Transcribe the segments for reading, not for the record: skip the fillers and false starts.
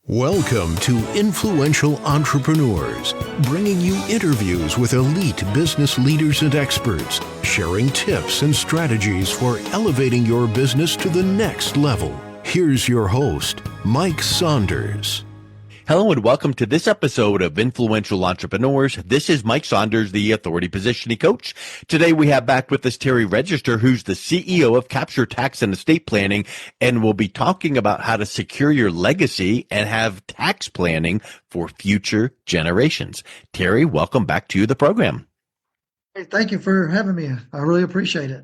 Welcome to Influential Entrepreneurs, bringing you interviews with elite business leaders and experts, sharing tips and strategies for elevating your business to the next level. Here's your host, Mike Saunders. Hello and welcome to this episode of Influential Entrepreneurs. This is Mike Saunders, the Authority Positioning Coach. Today we have back with us Terry Register, who's the CEO of Capsur Tax and Estate Planning, and we'll be talking about how to secure your legacy and have tax planning for future generations. Terry, welcome back to the program. Hey, thank you for having me. I really appreciate it.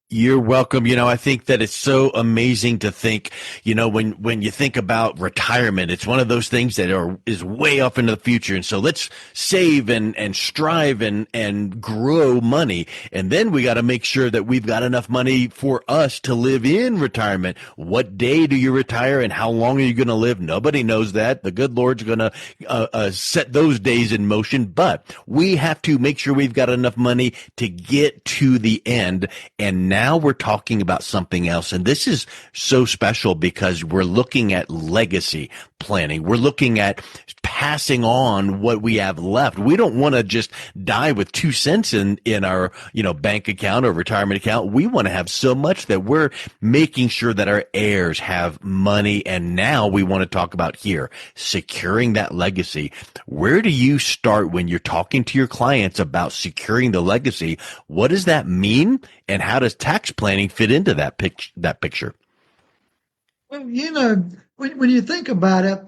You're welcome. I think that it's so amazing to think, when you think about retirement, it's one of those things that is way off into the future. And so let's save and strive and grow money. And then we got to make sure that we've got enough money for us to live in retirement. What day do you retire and how long are you going to live? Nobody knows that. The good Lord's going to set those days in motion, but we have to make sure we've got enough money to get to the end. And now we're talking about something else. And this is so special because we're looking at legacy planning. We're looking at passing on what we have left. We don't want to just die with 2 cents in our, bank account or retirement account. We want to have so much that we're making sure that our heirs have money. And now we want to talk about here, securing that legacy. Where do you start when you're talking to your clients about securing the legacy? What does that mean? And how does tax planning fit into that picture? Well, when you think about it,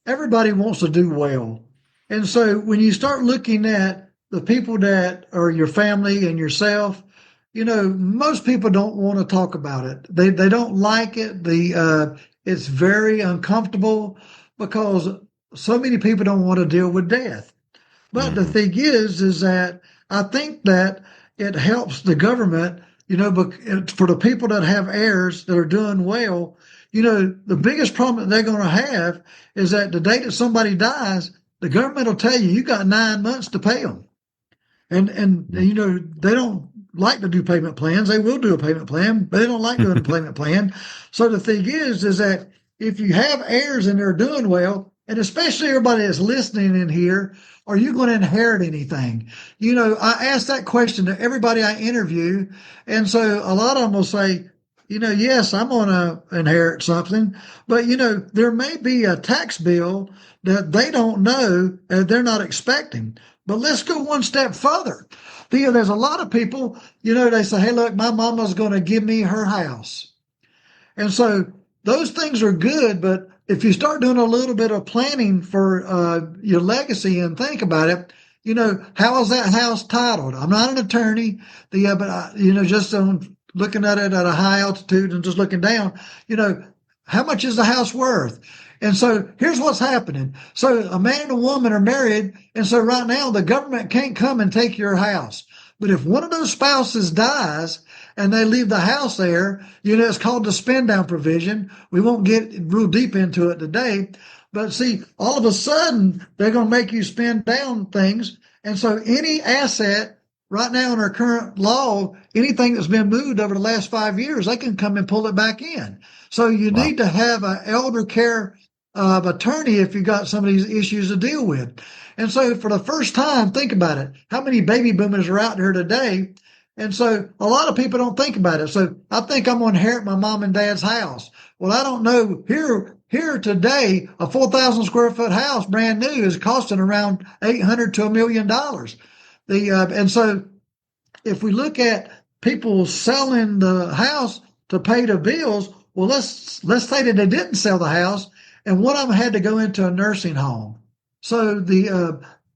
everybody wants to do well. And so when you start looking at the people that are your family and yourself, most people don't want to talk about it. They don't like it. It's very uncomfortable because so many people don't want to deal with death. But the thing is that I think that it helps the government, for the people that have heirs that are doing well. The biggest problem that they're going to have is that the day that somebody dies, the government will tell you got 9 months to pay them. And they don't like to do payment plans. They will do a payment plan, but they don't like doing a payment plan. So the thing is that if you have heirs and they're doing well, and especially everybody that's listening in here, are you going to inherit anything? I ask that question to everybody I interview. And so a lot of them will say, yes, I'm going to inherit something. But, there may be a tax bill that they don't know and they're not expecting. But let's go one step further. There's a lot of people, they say, hey, look, my mama's going to give me her house. And so those things are good, but if you start doing a little bit of planning for your legacy and think about it, how is that house titled? I'm not an attorney, but just on looking at it at a high altitude and just looking down, how much is the house worth? And so here's what's happening. So a man and a woman are married, and so right now the government can't come and take your house. But if one of those spouses dies and they leave the house there, it's called the spend down provision. We won't get real deep into it today. But see, all of a sudden, they're going to make you spend down things. And so any asset right now in our current law, anything that's been moved over the last 5 years, they can come and pull it back in. So you need to have an elder care attorney if you've got some of these issues to deal with. And so for the first time, think about it. How many baby boomers are out there today? And so a lot of people don't think about it. So I think I'm going to inherit my mom and dad's house. Well, I don't know. Here today, a 4,000 square foot house, brand new, is costing around $800 to $1 million. And so if we look at people selling the house to pay the bills, well, let's say that they didn't sell the house and one of them had to go into a nursing home. So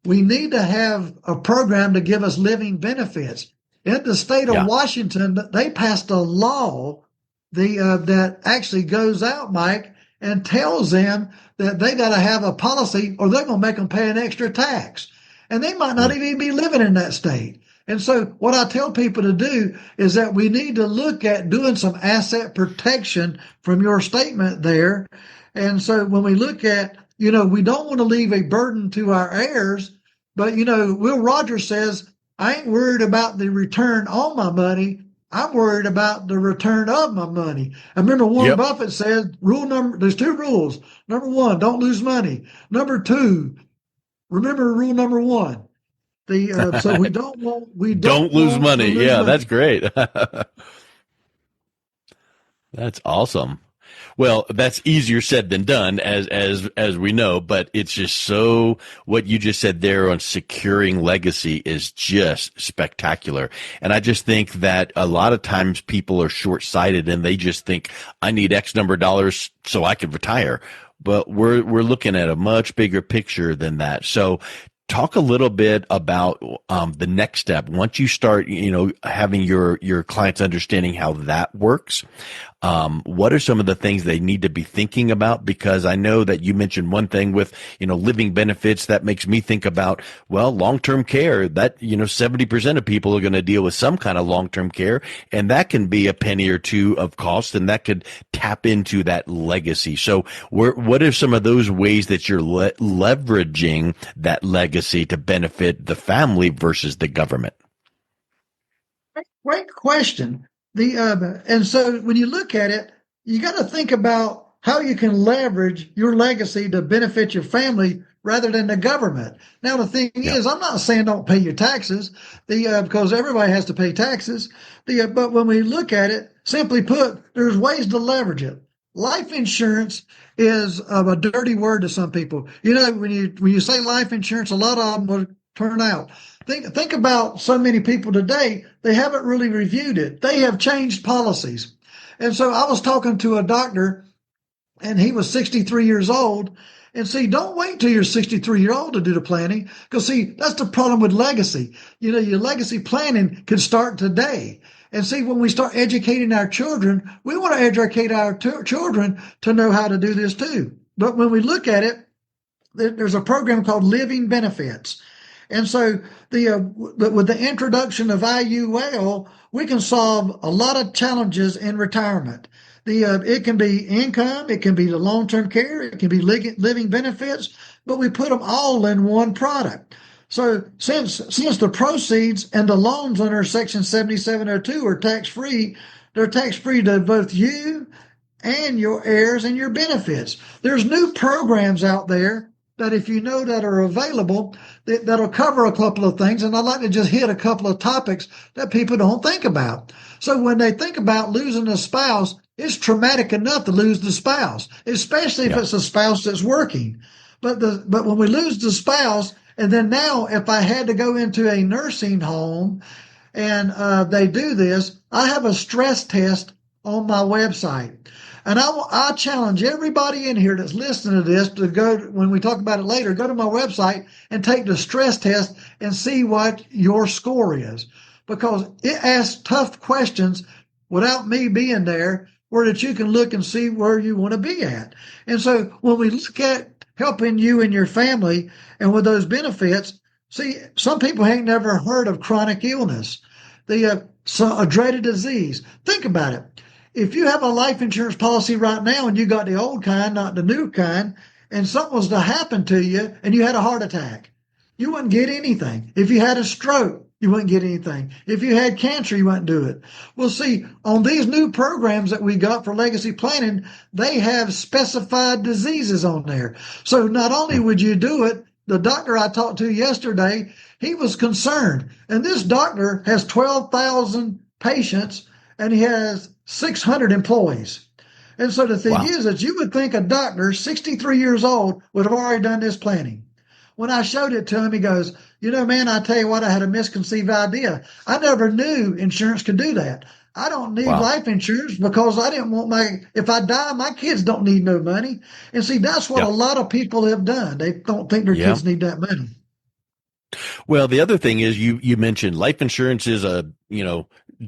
we need to have a program to give us living benefits. In the state of Washington, they passed a law that actually goes out, Mike, and tells them that they got to have a policy or they're going to make them pay an extra tax. And they might not even be living in that state. And so what I tell people to do is that we need to look at doing some asset protection from your statement there. And so when we look at, we don't want to leave a burden to our heirs, but, Will Rogers says, I ain't worried about the return on my money. I'm worried about the return of my money. I remember Warren Yep. Buffett said, there's two rules. Number one, don't lose money. Number two, remember rule number one. So we Don't don't lose want to money. lose Yeah, that's money. great. That's awesome. Well, that's easier said than done, as we know, but it's just so, what you just said there on securing legacy is just spectacular. And I just think that a lot of times people are short-sighted and they just think, I need X number of dollars so I can retire. But we're looking at a much bigger picture than that. So talk a little bit about the next step once you start, having your clients understanding how that works. What are some of the things they need to be thinking about? Because I know that you mentioned one thing with, living benefits that makes me think about, well, long-term care that, 70% of people are going to deal with some kind of long-term care, and that can be a penny or two of cost, and that could tap into that legacy. So what are some of those ways that you're leveraging that legacy to benefit the family versus the government? Great question. And so when you look at it, you got to think about how you can leverage your legacy to benefit your family rather than the government. Now, the thing Yeah. is, I'm not saying don't pay your taxes, because everybody has to pay taxes. But when we look at it, simply put, there's ways to leverage it. Life insurance is a dirty word to some people. When you say life insurance, a lot of them will turn out. Think about so many people today, they haven't really reviewed it. They have changed policies. And so I was talking to a doctor, and he was 63 years old. And see, don't wait till you're 63-year-old to do the planning, because see, that's the problem with legacy. Your legacy planning can start today. And see, when we start educating our children, we want to educate our children to know how to do this too. But when we look at it, there's a program called Living Benefits. And so with the introduction of IUL, we can solve a lot of challenges in retirement. It can be income, it can be the long-term care, it can be living benefits, but we put them all in one product. So since the proceeds and the loans under Section 7702 are tax-free, they're tax-free to both you and your heirs and your benefits. There's new programs out there that, if you know, that are available, that'll cover a couple of things. And I'd like to just hit a couple of topics that people don't think about. So when they think about losing a spouse, it's traumatic enough to lose the spouse, especially if it's a spouse that's working. But when we lose the spouse, and then now if I had to go into a nursing home and they do this, I have a stress test on my website. And I challenge everybody in here that's listening to this to go, when we talk about it later, go to my website and take the stress test and see what your score is. Because it asks tough questions without me being there, where that you can look and see where you want to be at. And so when we look at helping you and your family and with those benefits, see, some people ain't never heard of chronic illness, a dreaded disease. Think about it. If you have a life insurance policy right now and you got the old kind, not the new kind, and something was to happen to you and you had a heart attack, you wouldn't get anything. If you had a stroke, you wouldn't get anything. If you had cancer, you wouldn't do it. Well, see, on these new programs that we got for legacy planning, they have specified diseases on there. So not only would you do it, the doctor I talked to yesterday, he was concerned. And this doctor has 12,000 patients and he has 600 employees. And so the thing is that you would think a doctor, 63 years old, would have already done this planning. When I showed it to him, he goes, man, I tell you what, I had a misconceived idea. I never knew insurance could do that. I don't need life insurance because I didn't want if I die, my kids don't need no money. And see, that's what a lot of people have done. They don't think their kids need that money. Well, the other thing is you mentioned life insurance is a,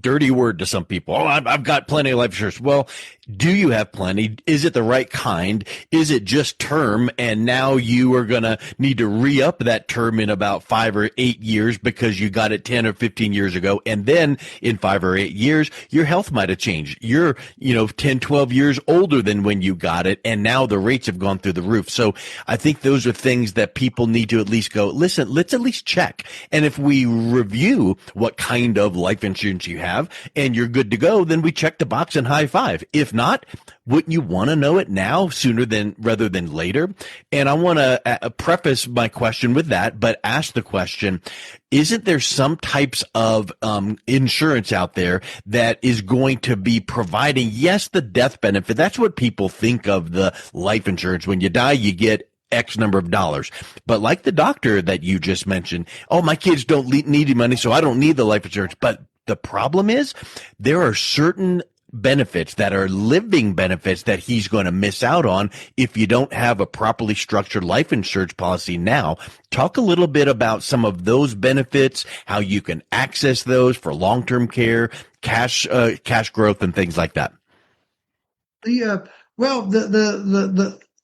dirty word to some people. Oh, I've got plenty of life insurance. Well, do you have plenty? Is it the right kind? Is it just term? And now you are going to need to re-up that term in about 5 or 8 years because you got it 10 or 15 years ago. And then in 5 or 8 years, your health might have changed. You're, 10, 12 years older than when you got it. And now the rates have gone through the roof. So I think those are things that people need to at least go, listen, let's at least check. And if we review what kind of life life insurance you have and you're good to go, then we check the box and high five. If not, wouldn't you want to know it now rather than later? And I want to preface my question with that, but ask the question, isn't there some types of insurance out there that is going to be providing, yes, the death benefit? That's what people think of the life insurance. When you die, you get X number of dollars. But like the doctor that you just mentioned, oh, my kids don't need money, so I don't need the life insurance. But the problem is there are certain benefits that are living benefits that he's going to miss out on if you don't have a properly structured life insurance policy now. Talk a little bit about some of those benefits, how you can access those for long-term care, cash growth, and things like that.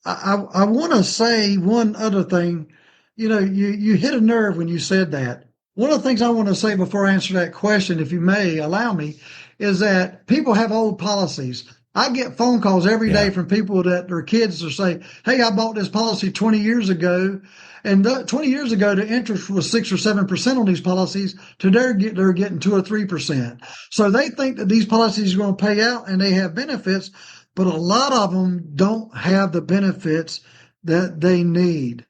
I want to say one other thing. You hit a nerve when you said that. One of the things I want to say before I answer that question, if you may allow me, is that people have old policies. I get phone calls every day from people that their kids are saying, hey, I bought this policy 20 years ago. And 20 years ago, the interest was 6 or 7% on these policies. Today, they're getting 2 or 3%. So they think that these policies are going to pay out and they have benefits, but a lot of them don't have the benefits that they need.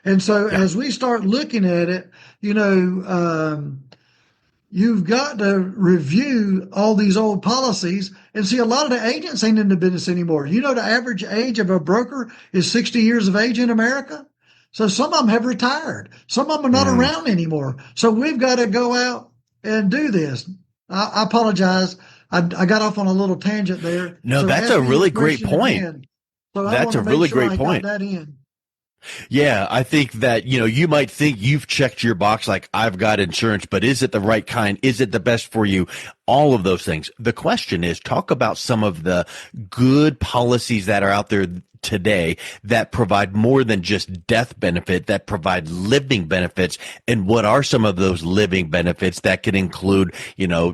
And so as we start looking at it, you've got to review all these old policies and see a lot of the agents ain't in the business anymore. The average age of a broker is 60 years of age in America. So some of them have retired. Some of them are not around anymore. So we've got to go out and do this. I apologize. I got off on a little tangent there. No, so that's a really great point. That's a really great point. That in. Yeah, I think that, you might think you've checked your box like I've got insurance, but is it the right kind? Is it the best for you? All of those things. The question is, talk about some of the good policies that are out there today that provide more than just death benefit, that provide living benefits. And what are some of those living benefits that can include,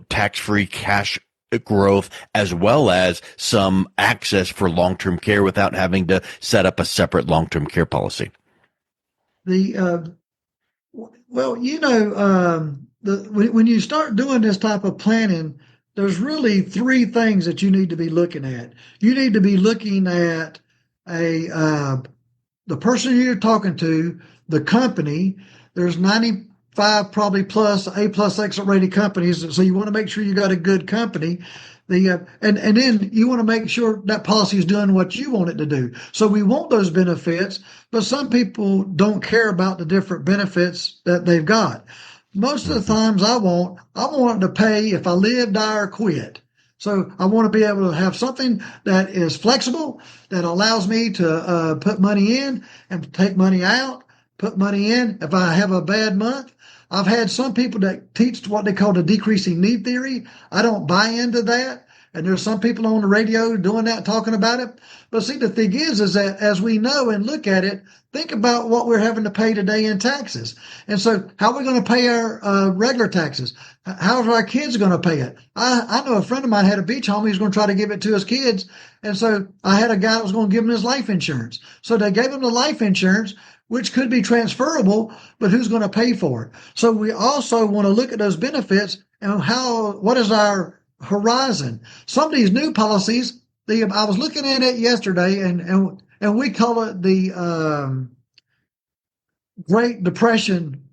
tax-free cash growth, as well as some access for long-term care without having to set up a separate long-term care policy? When you start doing this type of planning, there's really three things that you need to be looking at. You need to be looking at the person you're talking to, the company. There's 95 probably plus A plus excellent rated companies. So you want to make sure you got a good company. And then you want to make sure that policy is doing what you want it to do. So we want those benefits, but some people don't care about the different benefits that they've got. Most of the times I want it to pay if I live, die, or quit. So I want to be able to have something that is flexible, that allows me to put money in and take money out, put money in if I have a bad month. I've had some people that teach what they call the decreasing need theory. I don't buy into that. And there's some people on the radio doing that, talking about it. But see, the thing is that as we know and look at it, think about what we're having to pay today in taxes. And so how are we going to pay our regular taxes? How are our kids going to pay it? I know a friend of mine had a beach home. He was going to try to give it to his kids. And so I had a guy that was going to give him his life insurance. So they gave him the life insurance, which could be transferable, but who's going to pay for it? So we also want to look at those benefits and what is our horizon? Some of these new policies, I was looking at it yesterday, and we call it the Great Depression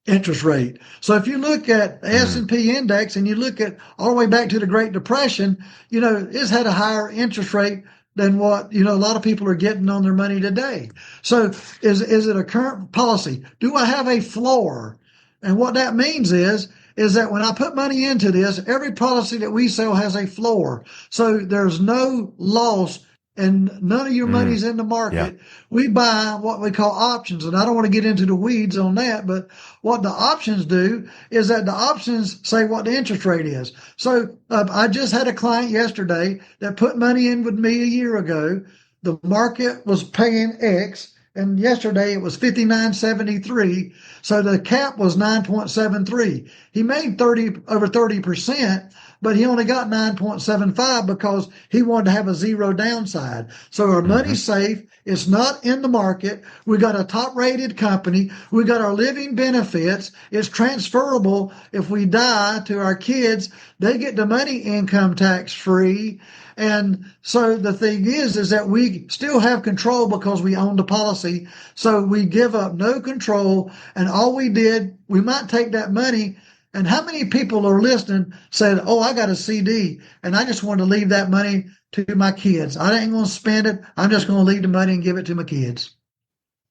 interest rate. So if you look at the S&P index and you look at all the way back to the Great Depression, it's had a higher interest rate than what, a lot of people are getting on their money today. So is it a current policy? Do I have a floor? And what that means is that when I put money into this, every policy that we sell has a floor. So there's no loss and none of your money's in the market. Yeah. We buy what we call options. And I don't want to get into the weeds on that, but what the options do is that the options say what the interest rate is. So I just had a client yesterday that put money in with me a year ago. The market was paying X, and yesterday it was 59.73. So the cap was 9.73. He made over 30%, but he only got 9.75 because he wanted to have a zero downside. So our money's safe. It's not in the market. We got a top rated company. We got our living benefits. It's transferable. If we die to our kids, they get the money income tax free. And so the thing is that we still have control because we own the policy. So we give up no control. And all we did, we might take that money. And how many people are listening said, oh, I got a CD and I just want to leave that money to my kids. I ain't going to spend it. I'm just going to leave the money and give it to my kids.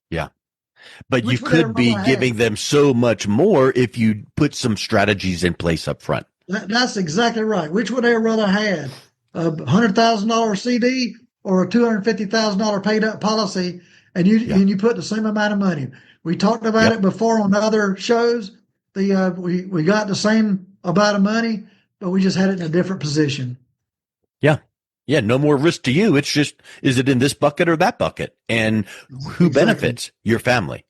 Yeah. But Which you would they could be rather giving have? them so much more if you put some strategies in place up front. That's exactly right. Which would they rather had? A $100,000 CD or a $250,000 paid up policy, and Yeah. you put the same amount of money. We talked about Yep. it before on other shows. We got the same amount of money, but we just had it in a different position. Yeah. Yeah. No more risk to you. It's just, is it in this bucket or that bucket? And who Exactly. benefits? Your family.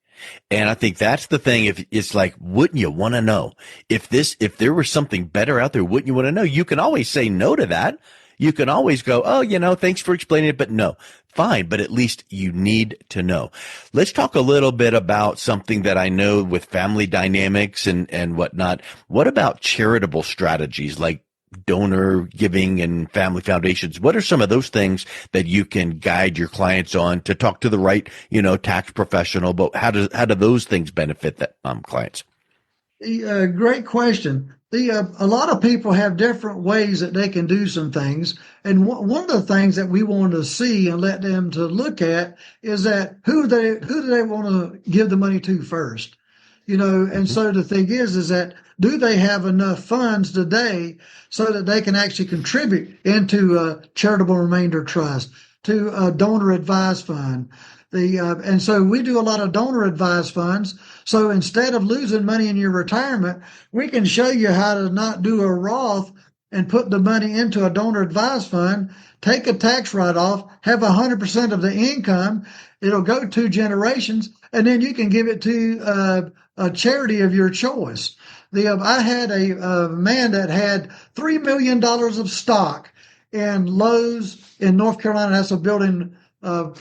And I think that's the thing. If it's like, wouldn't you want to know if there was something better out there? Wouldn't you want to know? You can always say no to that. You can always go, oh, thanks for explaining it, but no, fine. But at least you need to know. Let's talk a little bit about something that I know with family dynamics and whatnot. What about charitable strategies like donor giving and family foundations? What are some of those things that you can guide your clients on to talk to the right, tax professional? But how do those things benefit that clients? Great question. A lot of people have different ways that they can do some things, and one of the things that we want to see and let them to look at is that who do they want to give the money to first, And Hmm. so the thing is that do they have enough funds today so that they can actually contribute into a charitable remainder trust, to a donor advised fund? And so we do a lot of donor advised funds. So instead of losing money in your retirement, we can show you how to not do a Roth and put the money into a donor advised fund, take a tax write off, have 100% of the income. It'll go 2 generations, and then you can give it to a charity of your choice. I had a man that had $3 million of stock in Lowe's in North Carolina. That's a building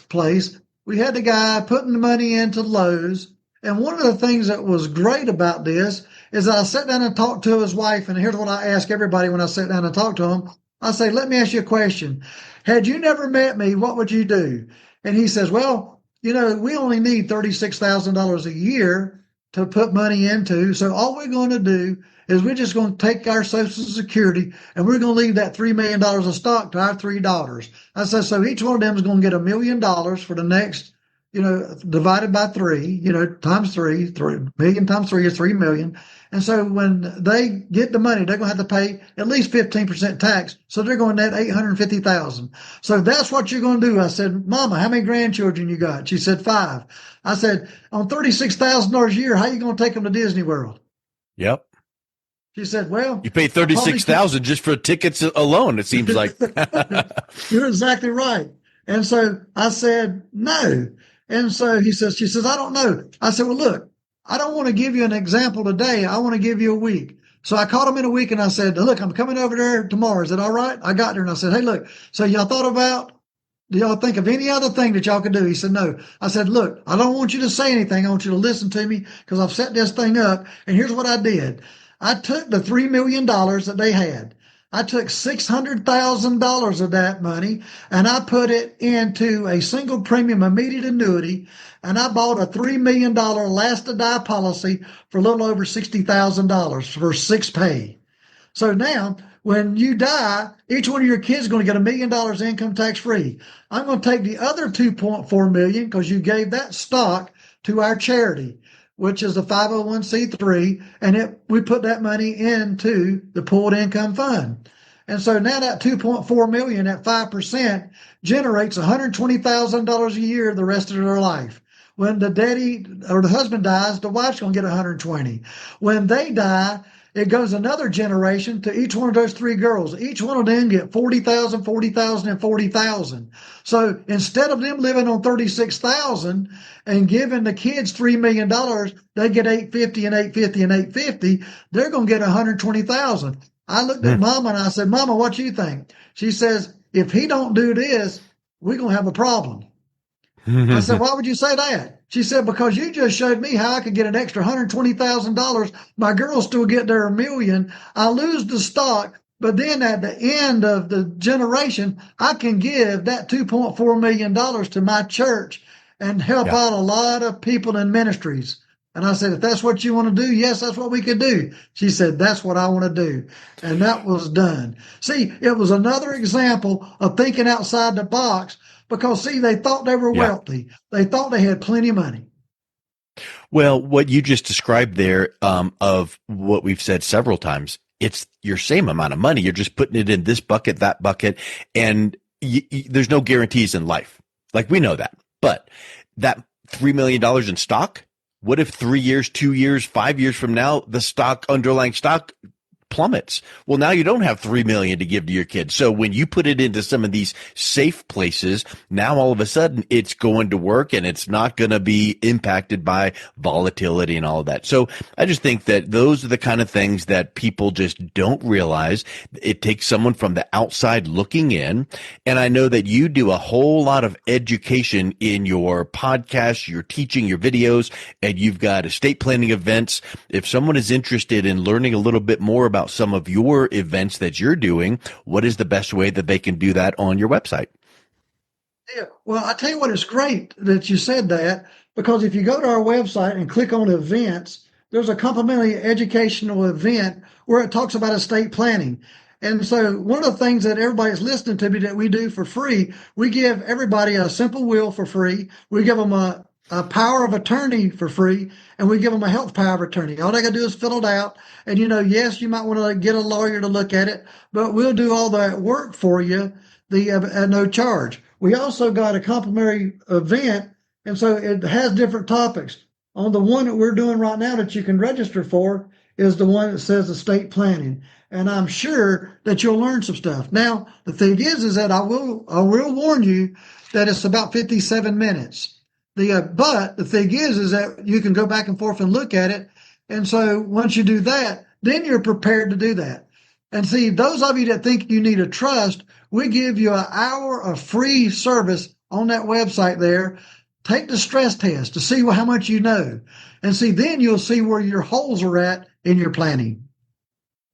place. We had the guy putting the money into Lowe's. And one of the things that was great about this is that I sat down and talked to his wife. And here's what I ask everybody when I sit down and talk to him. I say, let me ask you a question. Had you never met me, what would you do? And he says, well, we only need $36,000 a year to put money into. So all we're going to do is we're just going to take our Social Security and we're going to leave that $3 million of stock to our three daughters. I said, so each one of them is going to get $1 million for the next, divided by three, times three million times three is 3 million. And so when they get the money, they're going to have to pay at least 15% tax. So they're going to net 850,000. So that's what you're going to do. I said, Mama, how many grandchildren you got? She said 5. I said, on $36,000 a year, how are you going to take them to Disney World? Yep. She said, well, You pay I probably could. 36,000 just for tickets alone. It seems like. You're exactly right. And so I said, no. And so she says, I don't know. I said, well, look, I don't want to give you an example today. I want to give you a week. So I called him in a week and I said, look, I'm coming over there tomorrow. Is that all right? I got there and I said, hey, look, so y'all thought about, do y'all think of any other thing that y'all could do? He said, no. I said, look, I don't want you to say anything. I want you to listen to me because I've set this thing up. And here's what I did. I took the $3 million that they had. I took $600,000 of that money and I put it into a single premium immediate annuity. And I bought a $3 million last to die policy for a little over $60,000 for 6 pay. So now, when you die, each one of your kids is going to get $1 million income tax free. I'm going to take the other 2.4 million because you gave that stock to our charity, which is the 501c3, and we put that money into the pooled income fund. And so now that 2.4 million at 5% generates $120,000 a year the rest of their life. When the daddy or the husband dies, the wife's going to get 120. When they die, it goes another generation to each one of those 3 girls. Each one of them get 40,000, 40,000, and 40,000. So instead of them living on 36,000 and giving the kids $3 million, they get 850 and 850 and 850. They're going to get 120,000. I looked at Mama and I said, Mama, what you think? She says, if he don't do this, we're going to have a problem. I said, why would you say that? She said, because you just showed me how I could get an extra $120,000. My girls still get their $1 million. I lose the stock, but then at the end of the generation, I can give that $2.4 million to my church and help out a lot of people in ministries. And I said, if that's what you want to do, yes, that's what we could do. She said, that's what I want to do. And that was done. See, it was another example of thinking outside the box because, see, they thought they were wealthy. They thought they had plenty of money. Well, what you just described there, of what we've said several times, it's your same amount of money. You're just putting it in this bucket, that bucket, and there's no guarantees in life. Like, we know that. But that $3 million in stock, what if 3 years, 2 years, 5 years from now, the underlying stock plummets? Well, now you don't have $3 million to give to your kids. So when you put it into some of these safe places, now all of a sudden it's going to work and it's not going to be impacted by volatility and all of that. So I just think that those are the kind of things that people just don't realize. It takes someone from the outside looking in. And I know that you do a whole lot of education in your podcasts, your teaching, your videos, and you've got estate planning events. If someone is interested in learning a little bit more about some of your events that you're doing, what is the best way that they can do that on your website? Yeah, well, I tell you what, it's great that you said that, because if you go to our website and click on events, there's a complimentary educational event where it talks about estate planning. And so one of the things that everybody's listening to me that we do for free, we give everybody a simple will for free. We give them a power of attorney for free, and we give them a health power of attorney. All they got to do is fill it out. And, yes, you might want to get a lawyer to look at it, but we'll do all that work for you at no charge. We also got a complimentary event, and so it has different topics. On the one that we're doing right now that you can register for is the one that says estate planning. And I'm sure that you'll learn some stuff. Now, the thing is that I will warn you that it's about 57 minutes. But the thing is that you can go back and forth and look at it. And so once you do that, then you're prepared to do that. And see, those of you that think you need a trust, we give you an hour of free service on that website there. Take the stress test to see how much you know. And see, then you'll see where your holes are at in your planning.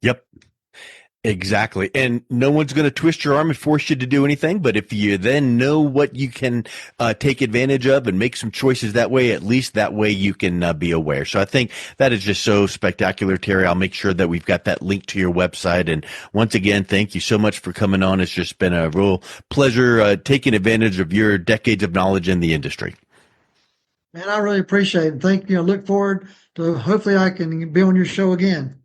Yep. Exactly. And no one's going to twist your arm and force you to do anything. But if you then know what you can take advantage of and make some choices that way, at least that way you can be aware. So I think that is just so spectacular, Terry. I'll make sure that we've got that link to your website. And once again, thank you so much for coming on. It's just been a real pleasure taking advantage of your decades of knowledge in the industry. Man, I really appreciate it. Thank you. I look forward to hopefully I can be on your show again.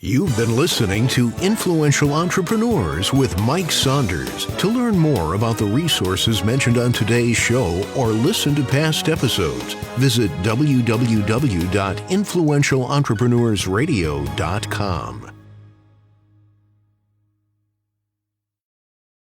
You've been listening to Influential Entrepreneurs with Mike Saunders. To learn more about the resources mentioned on today's show or listen to past episodes, visit www.influentialentrepreneursradio.com.